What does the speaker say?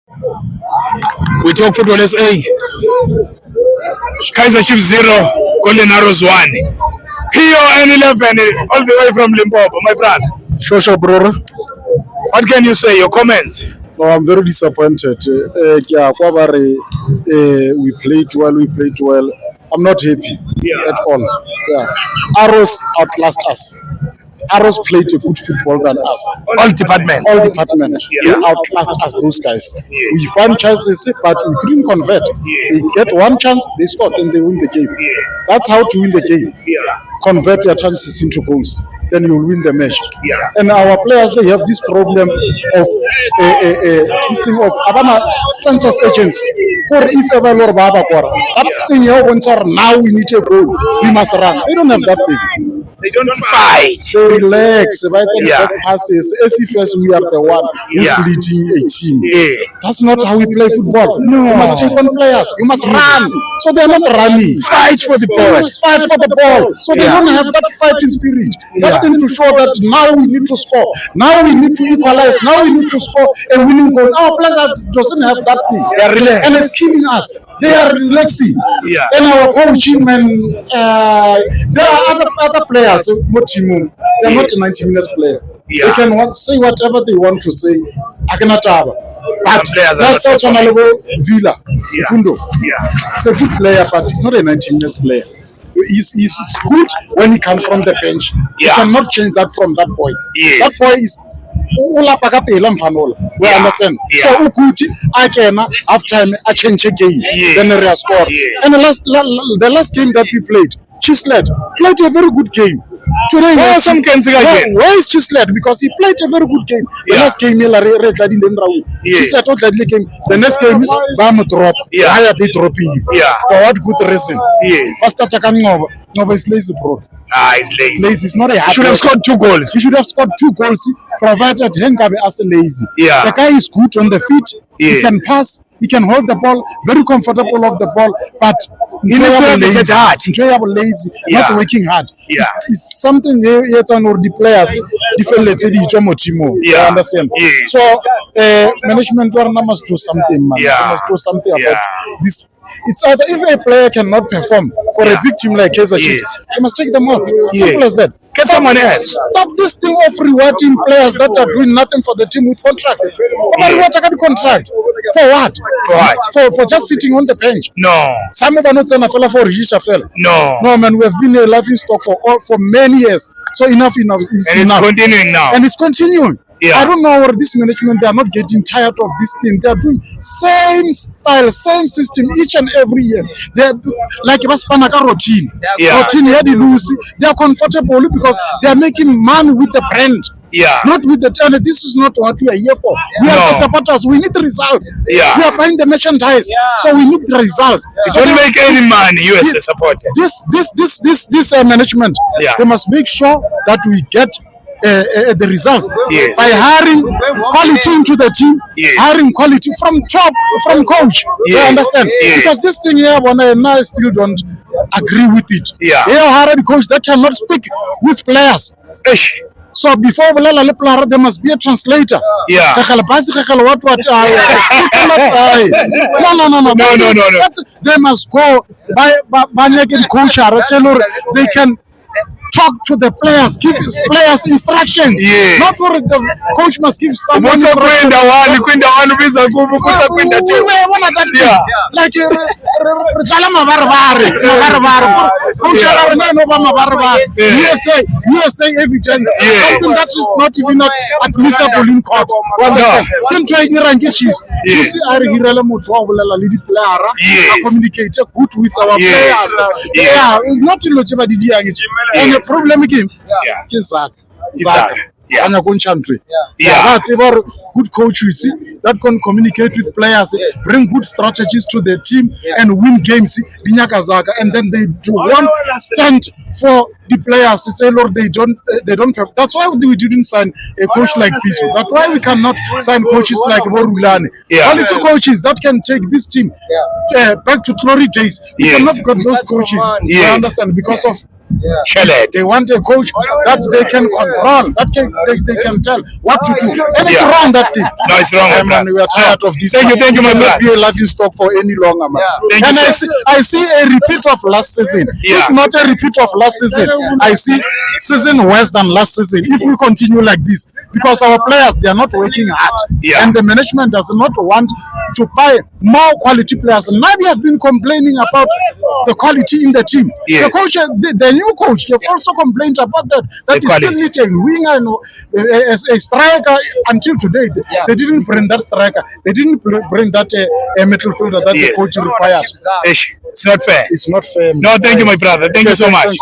We talk football SA. Kaiser Chiefs 0, Golden Arrows 1. PON 11, all the way from Limpopo, my brother. Sure, bro. What can you say? Your comments? No, I'm very disappointed. We played well. I'm not happy at all. Yeah. Arrows outlast us. Arrows played a good football than us. All departments. All departments. Yeah. They outlast us, those guys. We found chances, but we couldn't convert. They get one chance, they scored, and they win the game. That's how to win the game. Convert your chances into goals. Then you'll win the match. And our players, they have this problem of this thing of a sense of urgency. Or if ever that thing now we need a goal, we must run. They don't have that thing. They don't fight. They relax. Passes. As if we are the one who's leading a team. That's not how we play football. No. You must take on players. You must run. So they're not running. Fight for the ball. Fight for the ball. So they don't have that fighting spirit. That thing to show that now we need to score. Now we need to equalize. Now we need to score a winning goal. Our players doesn't have that thing. They are relaxed. And it's killing us. They are relaxing. And our coaching and there are other players. They are not a 90 minutes player. They can say whatever they want to say. But that's also Villa. Fundo. It's a good player, but he's not a 90 minutes player. He's good when he comes from the bench. You cannot change that from that boy. That boy is we understand. So Ukuti, I can half time I change a game. Then they scored. And the last game that we played, Chislet played a very good game. Today, where is Chislet? Because he played a very good game. The last game, Chislet game. The next game, Bam drop. Why are they dropping you? For what good reason? First Nova is lazy, bro. He's lazy. He's not a he should have scored 2 goals. He should have scored 2 goals, provided Hengabe as a lazy. The guy is good on the feet. He can pass. He can hold the ball. Very comfortable off the ball. But he lazy, not working hard. It's something yet on the players. You understand? So management must do something, man. They must do something about this. It's either if a player cannot perform for a big team like Kaizer Chiefs, they must take them out. Simple as that. Get someone else. Stop this thing of rewarding players that are doing nothing for the team with contract. Contract for what? For just sitting on the bench. No. Some of us are not for register fell. No, man. We have been a laughing stock for many years. So enough is enough. It's continuing now. And it's continuing. I don't know what this management, they are not getting tired of this thing. They are doing same style, same system each and every year. They are like Raspanaka routine. Routine, they are comfortable because they are making money with the brand. Not with the and this is not what we are here for. We are the supporters. We need the results. We are buying the merchandise, so we need the results. You don't make any money, you as a supporter. This management, they must make sure that we get the results by hiring quality into the team, hiring quality from top, from coach. You understand? Because this thing here, I still don't agree with it. They are hiring coach that cannot speak with players. So before there must be a translator. No. They must go by coach. They can talk to the players, give players instructions. Not for the coach must give someone. Like USA evidence. Something that is not even admissible in court. Then try the ranking chiefs. You see, I communicate good with our players. Not in and the problem again, that's about good coaches that can communicate with players, bring good strategies to the team, and win games. And then they do one stand for the players. Say, Lord, they don't. That's why we didn't sign a coach like this. That's why we cannot sign coaches like Borulane. Only 2 coaches that can take this team back to glory days. We cannot get those coaches. You understand? Because of Shalet. They want a coach that they can control, that they can tell what to do. And it's Yeah. wrong, that thing. No, it's wrong, my Man, brother. we are tired of this. Thank you, my It brother. cannot be a laughing stock for any longer, man. Thank And you, I sir. see a repeat of last season. Yeah. If not a repeat of last season, I see season worse than last season. If we continue like this, because our players, they are not working hard, Yeah. and the management does not want to buy more quality players. Nabi has been complaining about the quality in the team. Yes. The coach, the new coach, they've also complained about that. That The is still quality. need a winger and a striker. Until today, they didn't bring that striker. They didn't bring that midfielder that Yes. the coach required. It's not fair. It's not fair. No, thank you, my brother. Thank you so much.